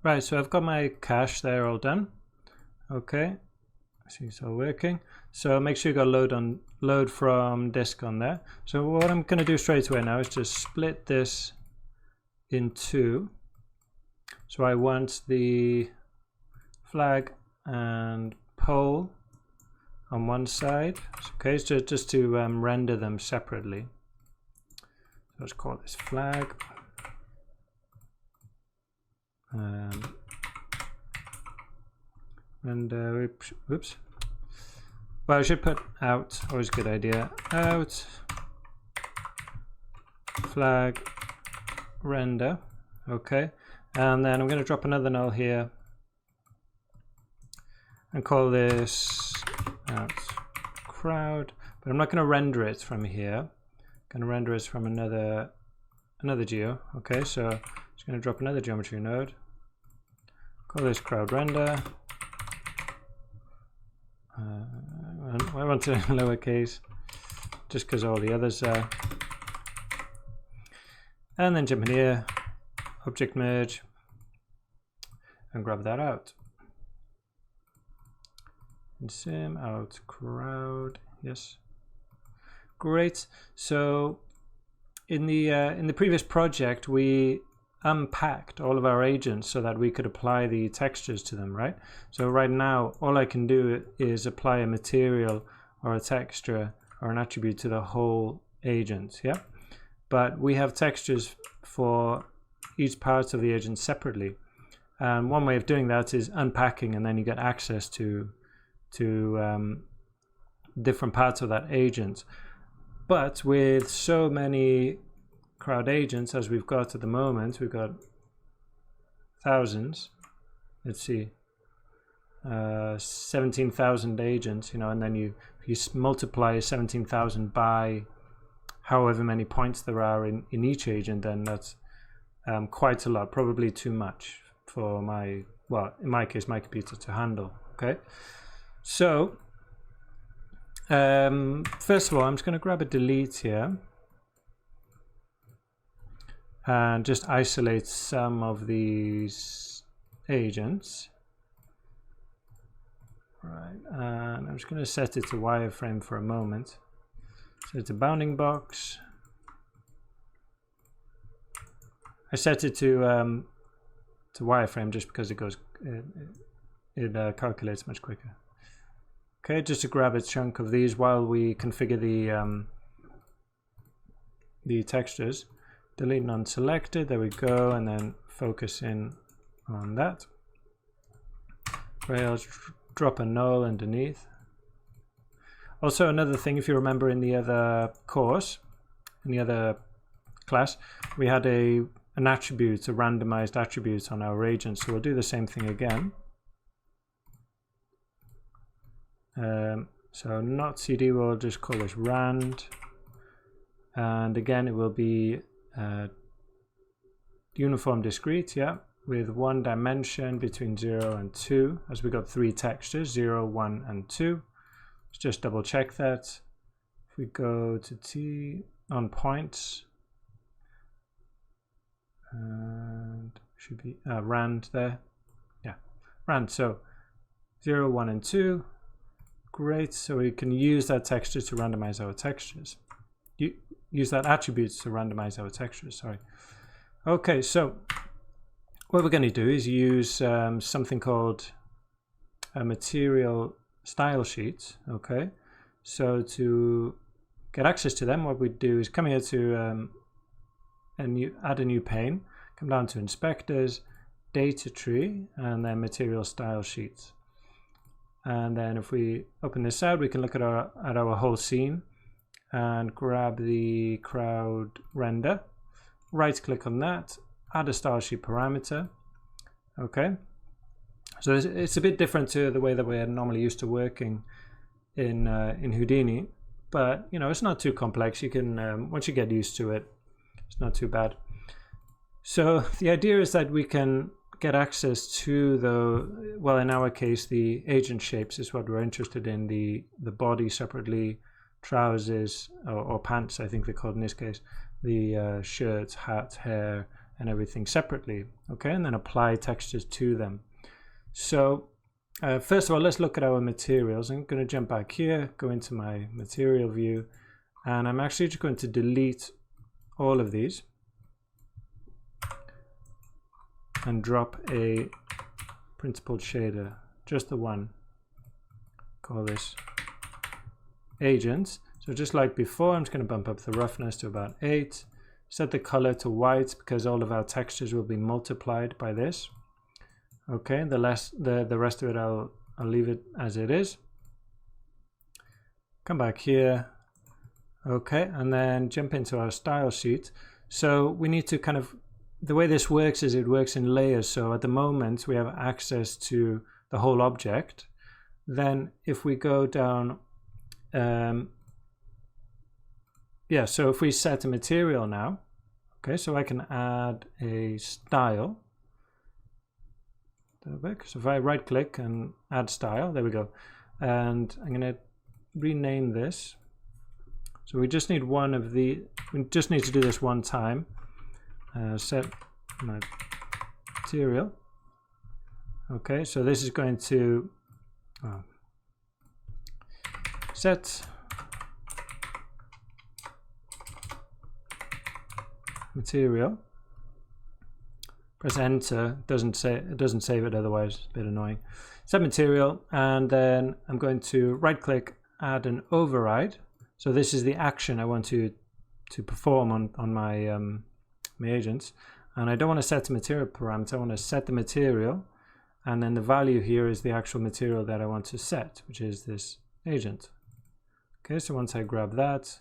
Right, so I've got my cache there all done. Okay, see it's all working. So make sure you got load from disk on there. So what I'm going to do straight away now is just split this in two. So I want the flag and pole on one side. Okay, so just to render them separately. So let's call this flag. And oops. Well, I should put out, always a good idea. Out, flag, render. Okay, and then I'm going to drop another null here and call this out crowd. But I'm not going to render it from here. I'm going to render it from another geo. Okay, so I'm just going to drop another geometry node. Call this crowd render. I want it in lowercase just because all the others are. And then jump in here, object merge, and grab that out. And sim out crowd. Yes, great. So in the previous project, we unpacked all of our agents so that we could apply the textures to them, right? So right now all I can do is apply a material or a texture or an attribute to the whole agent, yeah? But we have textures for each part of the agent separately, and one way of doing that is unpacking, and then you get access to different parts of that agent. But with so many crowd agents as we've got at the moment, we've got thousands. Let's see, 17,000 agents, you know, and then you multiply 17,000 by however many points there are in each agent, then that's quite a lot, probably too much for my, well, in my case, my computer to handle. Okay, so first of all, I'm just going to grab a delete here and just isolate some of these agents. Right, and I'm just going to set it to wireframe for a moment. So it's a bounding box. I set it to wireframe just because it goes, it calculates much quicker. Okay, just to grab a chunk of these while we configure the textures. Delete non-selected, there we go, and then focus in on that. Rails, drop a null underneath. Also, another thing, if you remember in the other course, in the other class, we had an attribute, a randomized attribute on our agent, so we'll do the same thing again. So not CD, we'll just call this rand, and again it will be uniform discrete, yeah, with one dimension between 0 and 2, as we got three textures, 0, 1, and 2. Let's just double check that. If we go to T on points, and should be rand there, yeah, rand. So 0, 1, and 2. Great, so we can use that texture to randomize our textures. Use that attribute to randomize our textures, sorry. Okay, so what we're going to do is use something called a material style sheet. Okay, so to get access to them, what we do is come here to add a new pane, come down to inspectors, data tree, and then material style sheets. And then if we open this out, we can look at our whole scene and grab the crowd render, right click on that, add a style sheet parameter. Okay, so it's a bit different to the way that we're normally used to working in Houdini, but you know, it's not too complex. You can once you get used to it, it's not too bad. So the idea is that we can get access to the, well, in our case, the agent shapes is what we're interested in, the body separately, trousers or pants, I think they're called in this case, the shirts, hat, hair, and everything separately. Okay, and then apply textures to them. So first of all, let's look at our materials. I'm going to jump back here, go into my material view, and I'm actually just going to delete all of these and drop a principled shader, just the one. Call this agents. So just like before, I'm just going to bump up the roughness to about 8. Set the color to white because all of our textures will be multiplied by this. Okay, the rest of it I'll leave it as it is. Come back here. Okay, and then jump into our style sheet. So we need to kind of, the way this works is it works in layers. So at the moment we have access to the whole object. Then if we go down, yeah, so if we set a material now, okay, so I can add a style. So if I right click and add style, there we go. And I'm going to rename this. So we just need one of the, we just need to do this one time. Set material. Okay, so this is going to set material. Press enter. It doesn't save it, otherwise it's a bit annoying. Set material, and then I'm going to right click, add an override. So this is the action I want to perform on my my agents, and I don't want to set a material parameter. I want to set the material, and then the value here is the actual material that I want to set, which is this agent. Okay, so once I grab that,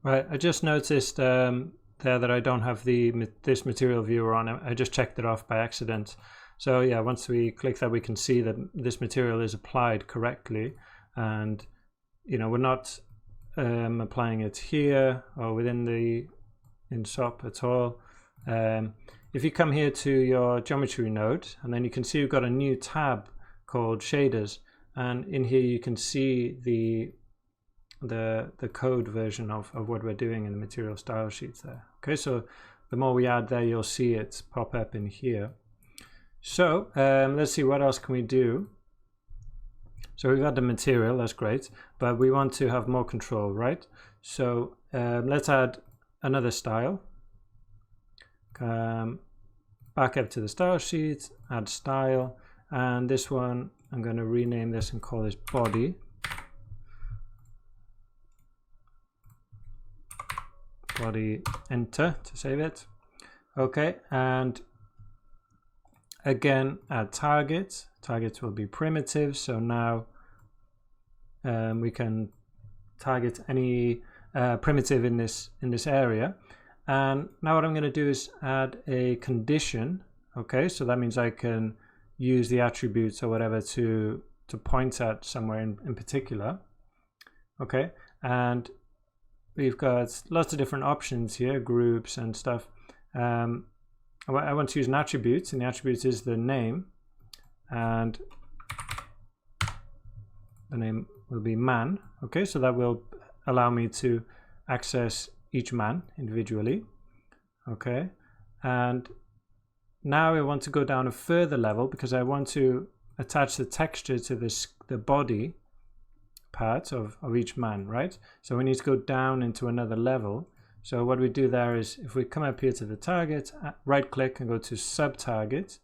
right, I just noticed there that I don't have this material viewer on. I just checked it off by accident. So yeah, once we click that, we can see that this material is applied correctly, and you know, we're not applying it here or within in SOP at all. If you come here to your geometry node, and then you can see we've got a new tab called shaders, and in here you can see the code version of what we're doing in the material style sheets there. Okay, so the more we add there, you'll see it pop up in here. So let's see, what else can we do? So we've got the material, that's great, but we want to have more control, right? So let's add another style. Back up to the style sheet, add style, and this one I'm going to rename this and call this body. Body, enter to save it. Okay, and again add target. Targets will be primitive, so now we can target any primitive in this area. And now what I'm going to do is add a condition. Okay, so that means I can use the attributes or whatever to point at somewhere in particular. Okay, and we've got lots of different options here, groups and stuff. I want to use an attribute, and the attribute is the name, and the name will be man. Okay, so that will allow me to access each man individually. Okay, and now I want to go down a further level because I want to attach the texture to the body part of each man, right? So we need to go down into another level. So what we do there is, if we come up here to the target, right click and go to sub target,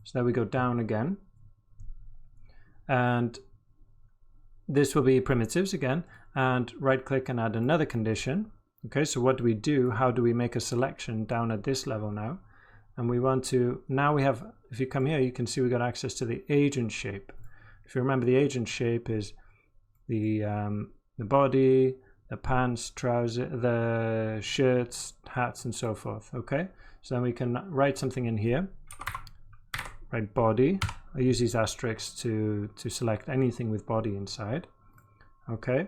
so that we go down again, and this will be primitives again, and right click and add another condition. Okay, so what do we do? How do we make a selection down at this level now? And we want to, now we have, if you come here, you can see we got access to the agent shape. If you remember, the agent shape is the body, the pants, trousers, the shirts, hats, and so forth. Okay, so then we can write something in here. Write body. I use these asterisks to select anything with body inside. Okay,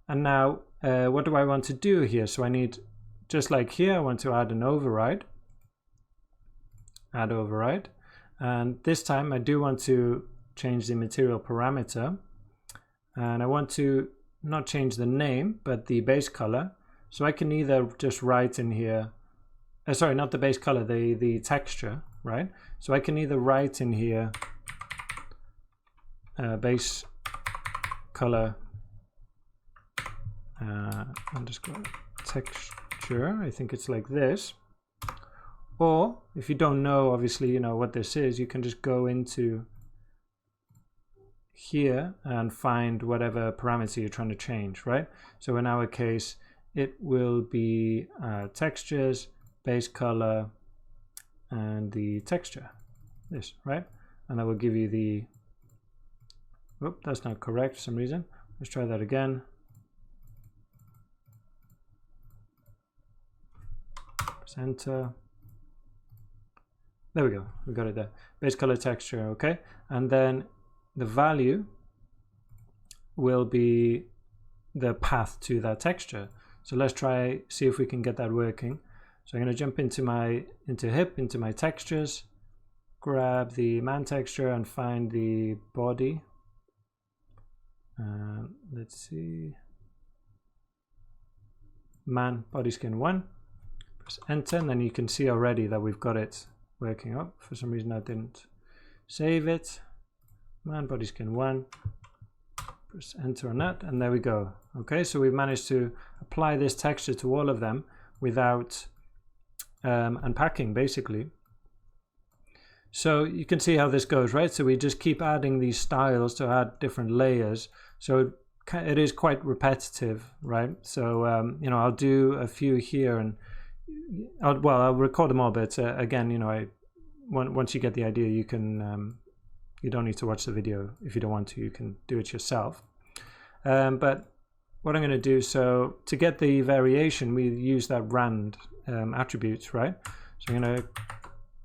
and now what do I want to do here? So I need, just like here, I want to add an override. Add override, and this time I do want to change the material parameter, and I want to not change the name but the base color. So I can either just write in here sorry, not the base color, the texture, right? So I can either write in here base color underscore texture. I think it's like this. Or if you don't know, obviously, you know what this is, you can just go into here and find whatever parameter you're trying to change, right? So in our case, it will be textures, base color, and the texture, this, right? And that will give you the, whoop, that's not correct for some reason. Let's try that again. Press enter. There we go, we got it there. Base color, texture, okay? And then the value will be the path to that texture. So let's try, see if we can get that working. So I'm going to jump into my into my textures, grab the man texture and find the body. Let's see, man body skin 1. Press enter, and then you can see already that we've got it working up. For some reason I didn't save it. Man body skin 1. Press enter on that, and there we go. Okay, so we've managed to apply this texture to all of them without unpacking, basically. So you can see how this goes, right? So we just keep adding these styles to add different layers. So it is quite repetitive, right? So you know, I'll do a few here, and I'll record them all, but again, you know, once you get the idea, you can you don't need to watch the video if you don't want to. You can do it yourself. But what I'm going to do, so to get the variation, we use that rand attributes, right? So I'm going to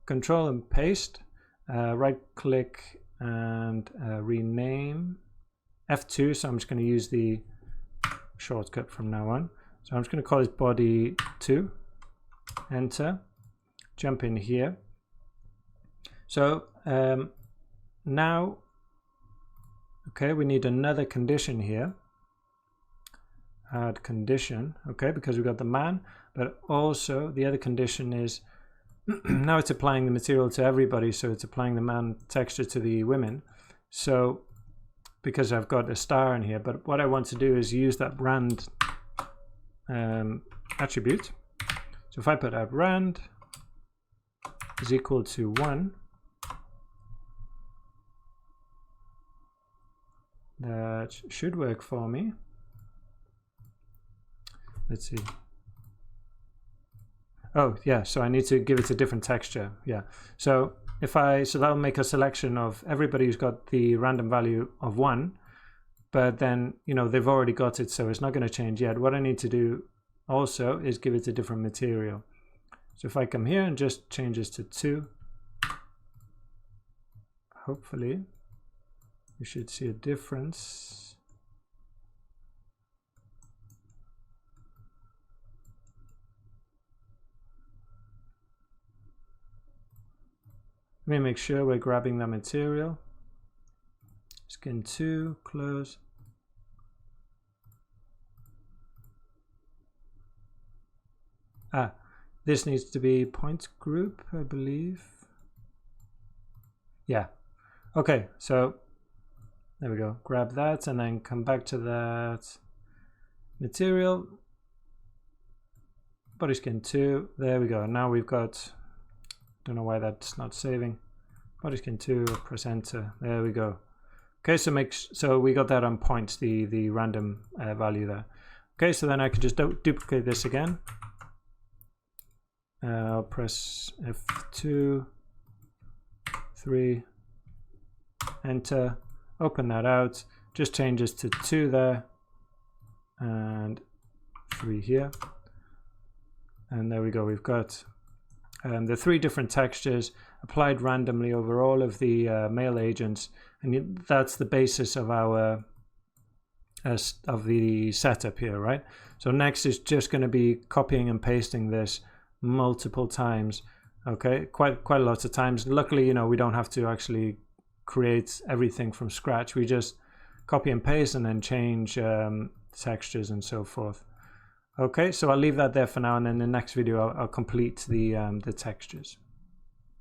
control and paste, right click and rename F2. So I'm just going to use the shortcut from now on. So I'm just going to call this body 2. Enter, jump in here. So now, okay, we need another condition here. Add condition, okay, because we've got the man, but also the other condition is now it's applying the material to everybody, so it's applying the man texture to the women. So because I've got a star in here, but what I want to do is use that rand attribute. So if I put out rand is equal to 1, that should work for me. Let's see. Oh yeah, so I need to give it a different texture. Yeah. So if so that'll make a selection of everybody who's got the random value of 1, but then, you know, they've already got it, so it's not going to change yet. What I need to do also is give it a different material. So if I come here and just change this to 2, hopefully you should see a difference. Let me make sure we're grabbing that material. Skin 2, close. This needs to be point group, I believe. Yeah. Okay, so there we go. Grab that and then come back to that material. Body skin 2. There we go. Now we've got, don't know why that's not saving. Body skin 2, press enter. There we go. Okay, so we got that on point, the random value there. Okay, so then I can just duplicate this again. I'll press F2, 3, enter, open that out, just changes to 2 there, and 3 here. And there we go, we've got the 3 different textures applied randomly over all of the male agents, and that's the basis of our of the setup here, right? So next is just going to be copying and pasting this multiple times, okay, quite a lot of times. Luckily, you know, we don't have to actually create everything from scratch. We just copy and paste and then change textures and so forth. Okay, so I'll leave that there for now, and in the next video I'll complete the textures.